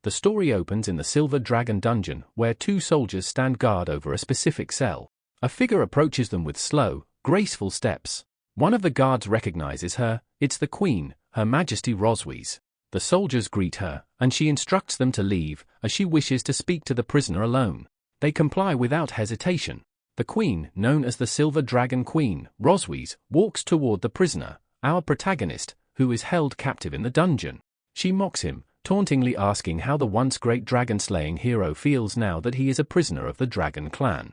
The story opens in the Silver Dragon dungeon, where two soldiers stand guard over a specific cell. A figure approaches them with slow, graceful steps. One of the guards recognizes her. It's the Queen, Her Majesty Rossweisse. The soldiers greet her, and she instructs them to leave, as she wishes to speak to the prisoner alone. They comply without hesitation. The Queen, known as the Silver Dragon Queen, Rossweisse, walks toward the prisoner, our protagonist, who is held captive in the dungeon. She mocks him, tauntingly asking how the once great dragon-slaying hero feels now that he is a prisoner of the dragon clan.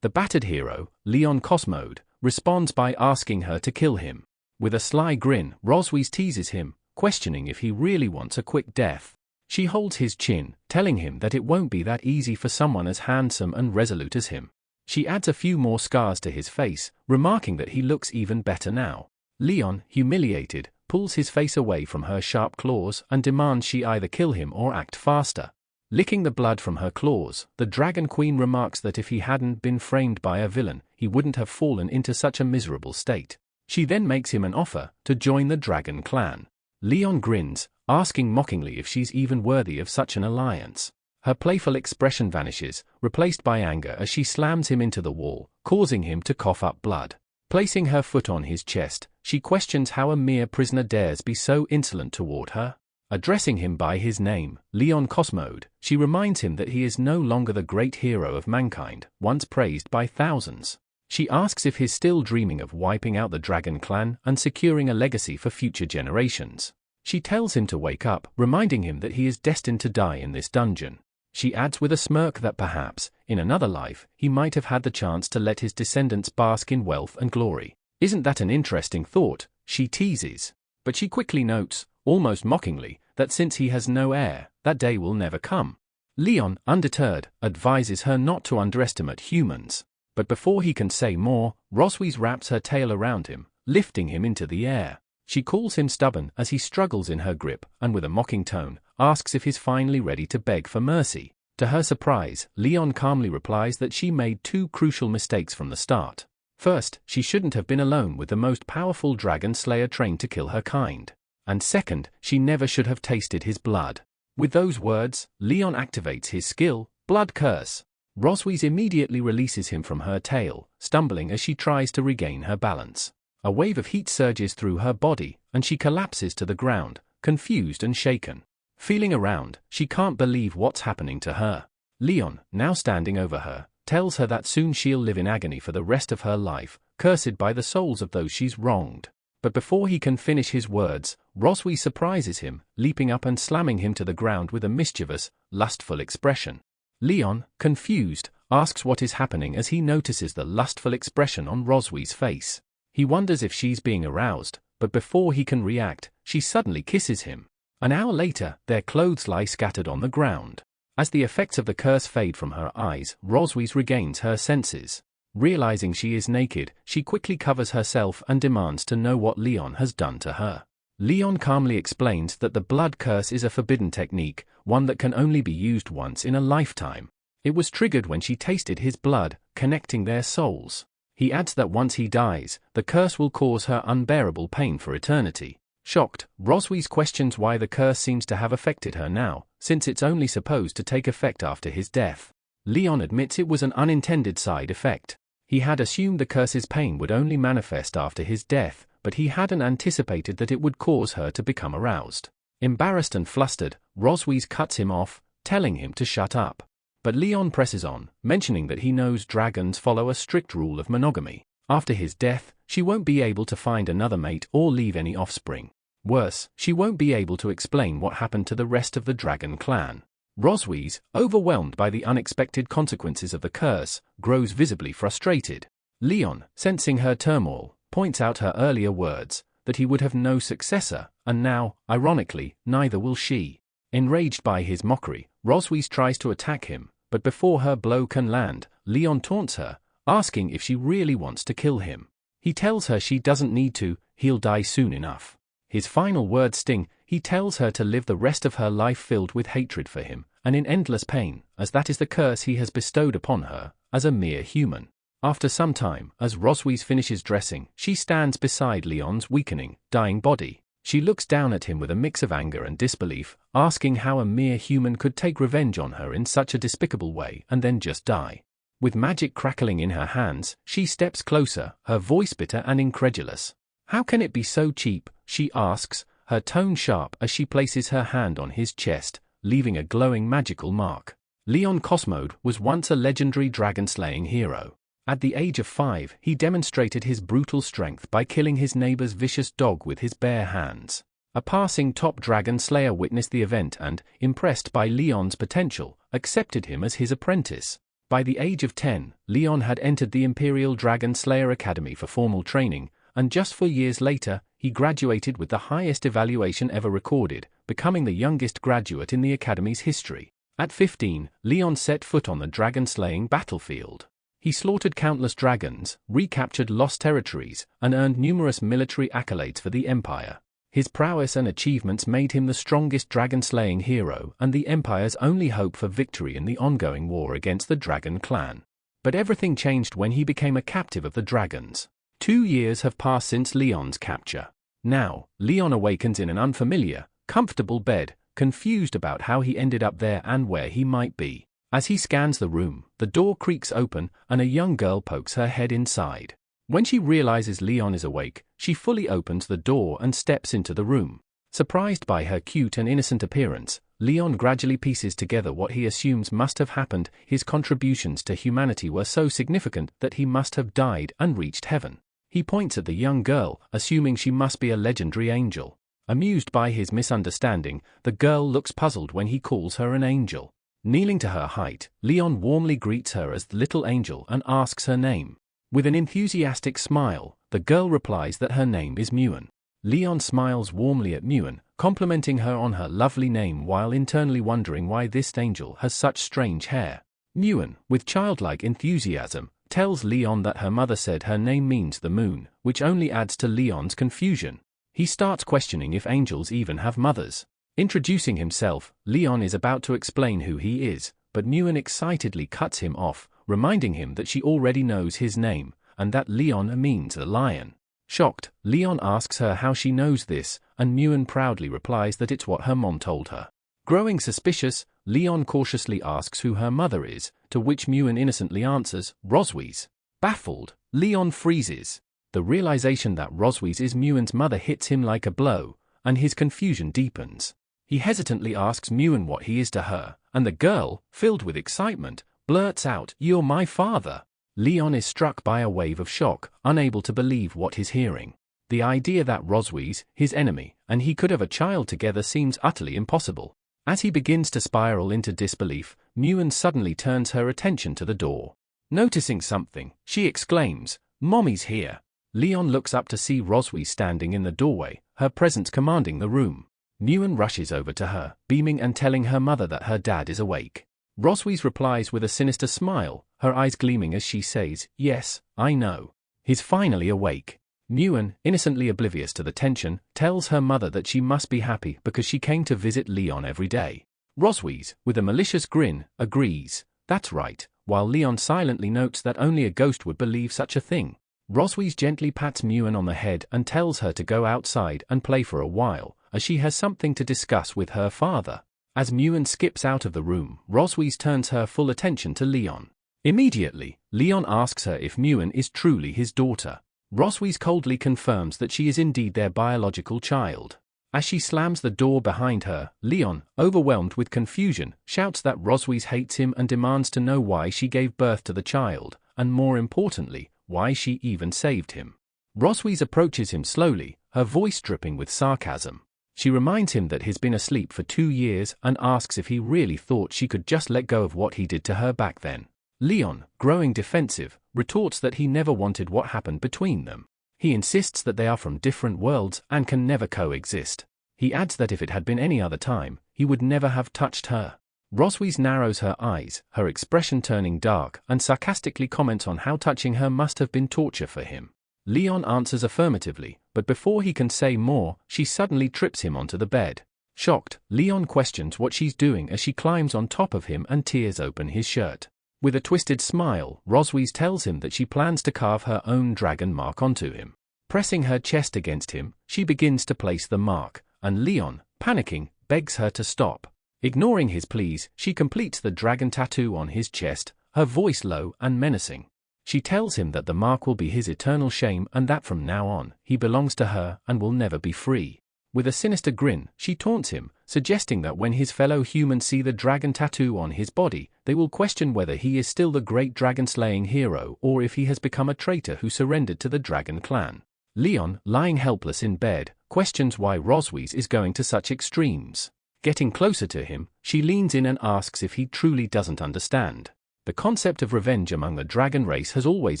The battered hero, Leon Cosmode, responds by asking her to kill him. With a sly grin, Rossweisse teases him, questioning if he really wants a quick death. She holds his chin, telling him that it won't be that easy for someone as handsome and resolute as him. She adds a few more scars to his face, remarking that he looks even better now. Leon, humiliated, pulls his face away from her sharp claws and demands she either kill him or act faster. Licking the blood from her claws, the Dragon Queen remarks that if he hadn't been framed by a villain, he wouldn't have fallen into such a miserable state. She then makes him an offer to join the Dragon Clan. Leon grins, asking mockingly if she's even worthy of such an alliance. Her playful expression vanishes, replaced by anger as she slams him into the wall, causing him to cough up blood. Placing her foot on his chest, she questions how a mere prisoner dares be so insolent toward her. Addressing him by his name, Leon Cosmode, she reminds him that he is no longer the great hero of mankind, once praised by thousands. She asks if he's still dreaming of wiping out the Dragon Clan and securing a legacy for future generations. She tells him to wake up, reminding him that he is destined to die in this dungeon. She adds with a smirk that perhaps, in another life, he might have had the chance to let his descendants bask in wealth and glory. Isn't that an interesting thought? She teases. But she quickly notes, almost mockingly, that since he has no heir, that day will never come. Leon, undeterred, advises her not to underestimate humans. But before he can say more, Rossweisse wraps her tail around him, lifting him into the air. She calls him stubborn as he struggles in her grip, and with a mocking tone, asks if he's finally ready to beg for mercy. To her surprise, Leon calmly replies that she made two crucial mistakes from the start. First, she shouldn't have been alone with the most powerful dragon slayer trained to kill her kind. And second, she never should have tasted his blood. With those words, Leon activates his skill, Blood Curse. Rossweisse immediately releases him from her tail, stumbling as she tries to regain her balance. A wave of heat surges through her body, and she collapses to the ground, confused and shaken. Feeling around, she can't believe what's happening to her. Leon, now standing over her, tells her that soon she'll live in agony for the rest of her life, cursed by the souls of those she's wronged. But before he can finish his words, Rossweisse surprises him, leaping up and slamming him to the ground with a mischievous, lustful expression. Leon, confused, asks what is happening as he notices the lustful expression on Rossweisse's face. He wonders if she's being aroused, but before he can react, she suddenly kisses him. An hour later, their clothes lie scattered on the ground. As the effects of the curse fade from her eyes, Rossweisse regains her senses. Realizing she is naked, she quickly covers herself and demands to know what Leon has done to her. Leon calmly explains that the blood curse is a forbidden technique, one that can only be used once in a lifetime. It was triggered when she tasted his blood, connecting their souls. He adds that once he dies, the curse will cause her unbearable pain for eternity. Shocked, Rossweisse questions why the curse seems to have affected her now, since it's only supposed to take effect after his death. Leon admits it was an unintended side effect. He had assumed the curse's pain would only manifest after his death, but he hadn't anticipated that it would cause her to become aroused. Embarrassed and flustered, Rossweisse cuts him off, telling him to shut up. But Leon presses on, mentioning that he knows dragons follow a strict rule of monogamy. After his death, she won't be able to find another mate or leave any offspring. Worse, she won't be able to explain what happened to the rest of the dragon clan. Rossweisse, overwhelmed by the unexpected consequences of the curse, grows visibly frustrated. Leon, sensing her turmoil, points out her earlier words, that he would have no successor, and now, ironically, neither will she. Enraged by his mockery, Rossweisse tries to attack him, but before her blow can land, Leon taunts her, asking if she really wants to kill him. He tells her she doesn't need to, he'll die soon enough. His final words sting. He tells her to live the rest of her life filled with hatred for him, and in endless pain, as that is the curse he has bestowed upon her, as a mere human. After some time, as Rossweisse finishes dressing, she stands beside Leon's weakening, dying body. She looks down at him with a mix of anger and disbelief, asking how a mere human could take revenge on her in such a despicable way and then just die. With magic crackling in her hands, she steps closer, her voice bitter and incredulous. "How can it be so cheap?" she asks, her tone sharp as she places her hand on his chest, leaving a glowing magical mark. Leon Cosmode was once a legendary dragon-slaying hero. At the age of 5, he demonstrated his brutal strength by killing his neighbor's vicious dog with his bare hands. A passing top dragon slayer witnessed the event and, impressed by Leon's potential, accepted him as his apprentice. By the age of 10, Leon had entered the Imperial Dragon Slayer Academy for formal training, and just 4 years later, he graduated with the highest evaluation ever recorded, becoming the youngest graduate in the Academy's history. At 15, Leon set foot on the dragon-slaying battlefield. He slaughtered countless dragons, recaptured lost territories, and earned numerous military accolades for the Empire. His prowess and achievements made him the strongest dragon-slaying hero and the Empire's only hope for victory in the ongoing war against the Dragon Clan. But everything changed when he became a captive of the dragons. 2 years have passed since Leon's capture. Now, Leon awakens in an unfamiliar, comfortable bed, confused about how he ended up there and where he might be. As he scans the room, the door creaks open and a young girl pokes her head inside. When she realizes Leon is awake, she fully opens the door and steps into the room. Surprised by her cute and innocent appearance, Leon gradually pieces together what he assumes must have happened. His contributions to humanity were so significant that he must have died and reached heaven. He points at the young girl, assuming she must be a legendary angel. Amused by his misunderstanding, the girl looks puzzled when he calls her an angel. Kneeling to her height, Leon warmly greets her as the little angel and asks her name. With an enthusiastic smile, the girl replies that her name is Muan. Leon smiles warmly at Muan, complimenting her on her lovely name while internally wondering why this angel has such strange hair. Muan, with childlike enthusiasm, tells Leon that her mother said her name means the moon, which only adds to Leon's confusion. He starts questioning if angels even have mothers. Introducing himself, Leon is about to explain who he is, but Muan excitedly cuts him off, reminding him that she already knows his name, and that Leon means a lion. Shocked, Leon asks her how she knows this, and Muan proudly replies that it's what her mom told her. Growing suspicious, Leon cautiously asks who her mother is, to which Muan innocently answers, Rossweisse. Baffled, Leon freezes. The realization that Rossweisse is Muan's mother hits him like a blow, and his confusion deepens. He hesitantly asks Muan what he is to her, and the girl, filled with excitement, blurts out, "You're my father." Leon is struck by a wave of shock, unable to believe what he's hearing. The idea that Rossweisse, his enemy, and he could have a child together seems utterly impossible. As he begins to spiral into disbelief, Muan suddenly turns her attention to the door. Noticing something, she exclaims, "Mommy's here." Leon looks up to see Rossweisse standing in the doorway, her presence commanding the room. Muan rushes over to her, beaming and telling her mother that her dad is awake. Rossweisse replies with a sinister smile, her eyes gleaming as she says, "Yes, I know. He's finally awake." Muan, innocently oblivious to the tension, tells her mother that she must be happy because she came to visit Leon every day. Rossweisse, with a malicious grin, agrees. That's right, while Leon silently notes that only a ghost would believe such a thing. Rossweisse gently pats Muan on the head and tells her to go outside and play for a while, as she has something to discuss with her father. As Muan skips out of the room, Rossweisse turns her full attention to Leon. Immediately, Leon asks her if Muan is truly his daughter. Rossweisse coldly confirms that she is indeed their biological child. As she slams the door behind her, Leon, overwhelmed with confusion, shouts that Rossweisse hates him and demands to know why she gave birth to the child, and more importantly, why she even saved him. Rossweisse approaches him slowly, her voice dripping with sarcasm. She reminds him that he's been asleep for 2 years and asks if he really thought she could just let go of what he did to her back then. Leon, growing defensive, retorts that he never wanted what happened between them. He insists that they are from different worlds and can never coexist. He adds that if it had been any other time, he would never have touched her. Rossweisse narrows her eyes, her expression turning dark, and sarcastically comments on how touching her must have been torture for him. Leon answers affirmatively, but before he can say more, she suddenly trips him onto the bed. Shocked, Leon questions what she's doing as she climbs on top of him and tears open his shirt. With a twisted smile, Rossweisse tells him that she plans to carve her own dragon mark onto him. Pressing her chest against him, she begins to place the mark, and Leon, panicking, begs her to stop. Ignoring his pleas, she completes the dragon tattoo on his chest, her voice low and menacing. She tells him that the mark will be his eternal shame and that from now on, he belongs to her and will never be free. With a sinister grin, she taunts him, suggesting that when his fellow humans see the dragon tattoo on his body, they will question whether he is still the great dragon-slaying hero or if he has become a traitor who surrendered to the dragon clan. Leon, lying helpless in bed, questions why Rossweisse is going to such extremes. Getting closer to him, she leans in and asks if he truly doesn't understand. The concept of revenge among the dragon race has always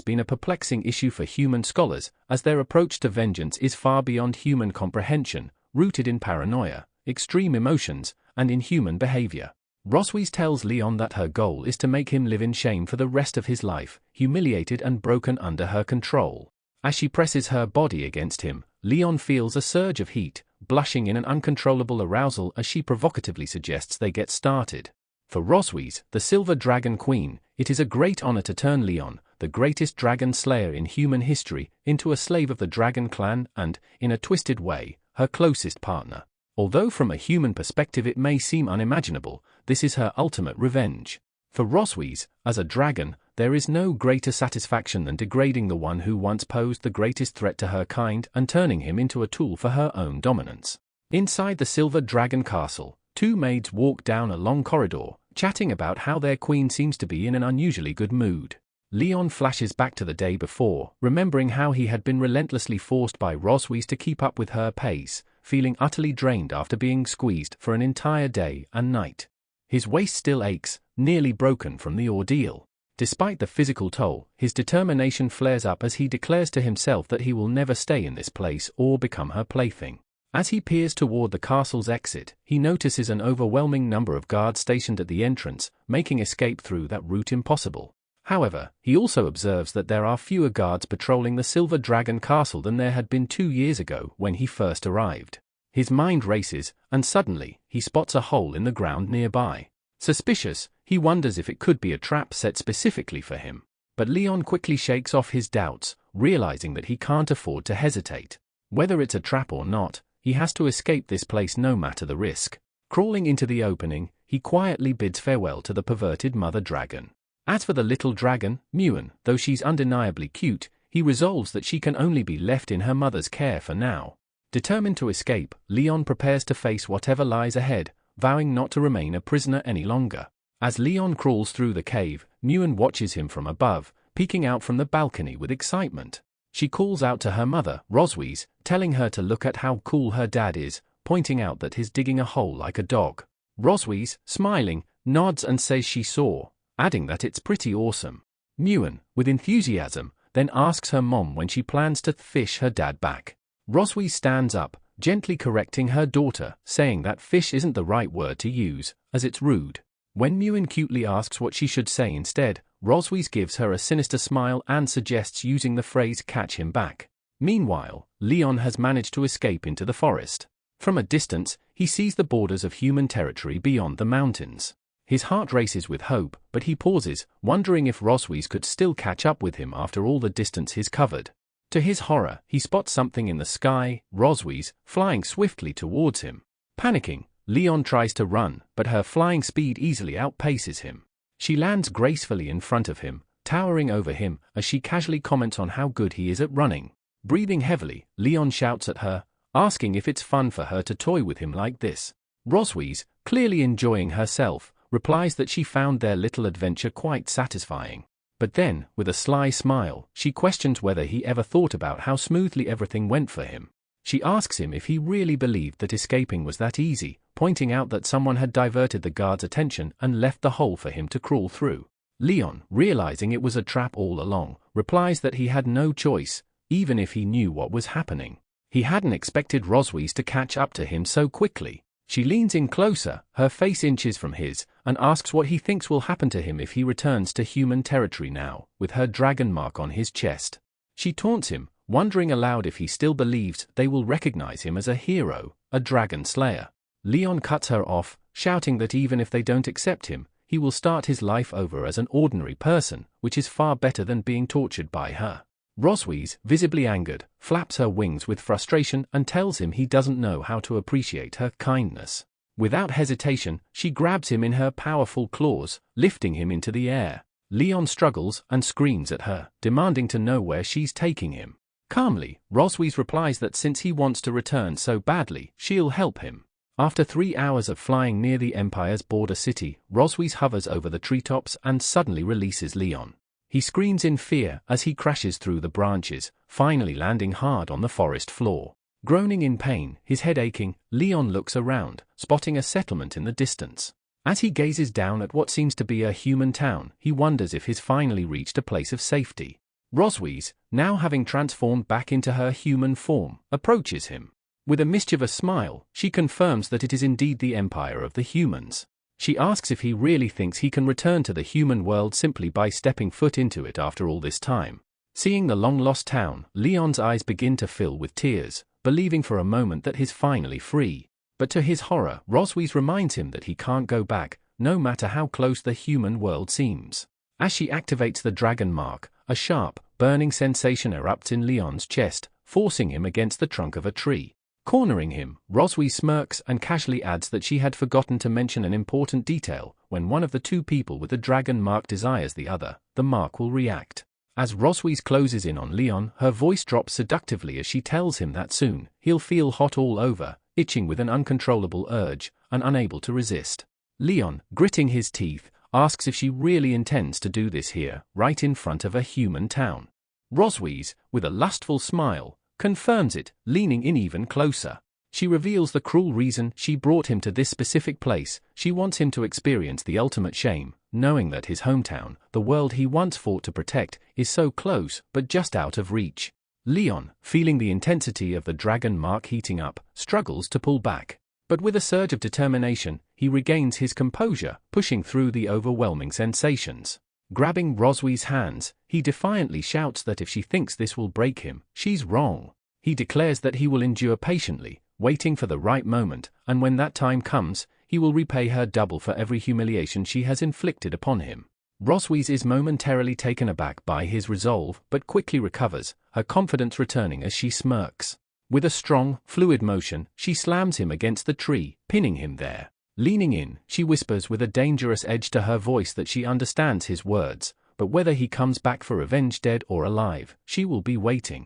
been a perplexing issue for human scholars, as their approach to vengeance is far beyond human comprehension, rooted in paranoia, extreme emotions, and inhuman behavior. Rossweisse tells Leon that her goal is to make him live in shame for the rest of his life, humiliated and broken under her control. As she presses her body against him, Leon feels a surge of heat, blushing in an uncontrollable arousal as she provocatively suggests they get started. For Rossweisse, the Silver Dragon Queen, it is a great honor to turn Leon, the greatest dragon slayer in human history, into a slave of the dragon clan and, in a twisted way, her closest partner. Although from a human perspective it may seem unimaginable, this is her ultimate revenge. For Rossweisse, as a dragon, there is no greater satisfaction than degrading the one who once posed the greatest threat to her kind and turning him into a tool for her own dominance. Inside the Silver Dragon Castle, two maids walk down a long corridor, chatting about how their queen seems to be in an unusually good mood. Leon flashes back to the day before, remembering how he had been relentlessly forced by Rossweisse to keep up with her pace, feeling utterly drained after being squeezed for an entire day and night. His waist still aches, nearly broken from the ordeal. Despite the physical toll, his determination flares up as he declares to himself that he will never stay in this place or become her plaything. As he peers toward the castle's exit, he notices an overwhelming number of guards stationed at the entrance, making escape through that route impossible. However, he also observes that there are fewer guards patrolling the Silver Dragon Castle than there had been 2 years ago when he first arrived. His mind races, and suddenly, he spots a hole in the ground nearby. Suspicious, he wonders if it could be a trap set specifically for him. But Leon quickly shakes off his doubts, realizing that he can't afford to hesitate. Whether it's a trap or not, he has to escape this place no matter the risk. Crawling into the opening, he quietly bids farewell to the perverted mother dragon. As for the little dragon, Muan, though she's undeniably cute, he resolves that she can only be left in her mother's care for now. Determined to escape, Leon prepares to face whatever lies ahead, vowing not to remain a prisoner any longer. As Leon crawls through the cave, Muan watches him from above, peeking out from the balcony with excitement. She calls out to her mother, Rossweisse, telling her to look at how cool her dad is, pointing out that he's digging a hole like a dog. Rossweisse, smiling, nods and says she saw, adding that it's pretty awesome. Muan, with enthusiasm, then asks her mom when she plans to fish her dad back. Rossweisse stands up, gently correcting her daughter, saying that fish isn't the right word to use, as it's rude. When Muan cutely asks what she should say instead, Rossweisse gives her a sinister smile and suggests using the phrase catch him back. Meanwhile, Leon has managed to escape into the forest. From a distance, he sees the borders of human territory beyond the mountains. His heart races with hope, but he pauses, wondering if Rossweisse could still catch up with him after all the distance he's covered. To his horror, he spots something in the sky, Rossweisse, flying swiftly towards him. Panicking, Leon tries to run, but her flying speed easily outpaces him. She lands gracefully in front of him, towering over him, as she casually comments on how good he is at running. Breathing heavily, Leon shouts at her, asking if it's fun for her to toy with him like this. Rossweisse, clearly enjoying herself, replies that she found their little adventure quite satisfying. But then, with a sly smile, she questions whether he ever thought about how smoothly everything went for him. She asks him if he really believed that escaping was that easy, pointing out that someone had diverted the guard's attention and left the hole for him to crawl through. Leon, realizing it was a trap all along, replies that he had no choice, even if he knew what was happening. He hadn't expected Rossweisse to catch up to him so quickly. She leans in closer, her face inches from his, and asks what he thinks will happen to him if he returns to human territory now, with her dragon mark on his chest. She taunts him, wondering aloud if he still believes they will recognize him as a hero, a dragon slayer. Leon cuts her off, shouting that even if they don't accept him, he will start his life over as an ordinary person, which is far better than being tortured by her. Rossweisse, visibly angered, flaps her wings with frustration and tells him he doesn't know how to appreciate her kindness. Without hesitation, she grabs him in her powerful claws, lifting him into the air. Leon struggles and screams at her, demanding to know where she's taking him. Calmly, Rossweisse replies that since he wants to return so badly, she'll help him. After 3 hours of flying near the Empire's border city, Rossweisse hovers over the treetops and suddenly releases Leon. He screams in fear as he crashes through the branches, finally landing hard on the forest floor. Groaning in pain, his head aching, Leon looks around, spotting a settlement in the distance. As he gazes down at what seems to be a human town, he wonders if he's finally reached a place of safety. Rossweisse, now having transformed back into her human form, approaches him. With a mischievous smile, she confirms that it is indeed the Empire of the humans. She asks if he really thinks he can return to the human world simply by stepping foot into it after all this time. Seeing the long-lost town, Leon's eyes begin to fill with tears, believing for a moment that he's finally free. But to his horror, Rossweisse reminds him that he can't go back, no matter how close the human world seems. As she activates the dragon mark, a sharp, burning sensation erupts in Leon's chest, forcing him against the trunk of a tree. Cornering him, Rossweisse smirks and casually adds that she had forgotten to mention an important detail: when one of the two people with the dragon mark desires the other, the mark will react. As Rossweisse closes in on Leon, her voice drops seductively as she tells him that soon, he'll feel hot all over, itching with an uncontrollable urge, and unable to resist. Leon, gritting his teeth, asks if she really intends to do this here, right in front of a human town. Rossweisse, with a lustful smile, confirms it, leaning in even closer. She reveals the cruel reason she brought him to this specific place: she wants him to experience the ultimate shame, knowing that his hometown, the world he once fought to protect, is so close, but just out of reach. Leon, feeling the intensity of the dragon mark heating up, struggles to pull back. But with a surge of determination, he regains his composure, pushing through the overwhelming sensations. Grabbing Rossweisse's hands, he defiantly shouts that if she thinks this will break him, she's wrong. He declares that he will endure patiently, waiting for the right moment, and when that time comes, he will repay her double for every humiliation she has inflicted upon him. Rossweisse is momentarily taken aback by his resolve, but quickly recovers, her confidence returning as she smirks. With a strong, fluid motion, she slams him against the tree, pinning him there. Leaning in, she whispers with a dangerous edge to her voice that she understands his words, but whether he comes back for revenge dead or alive, she will be waiting.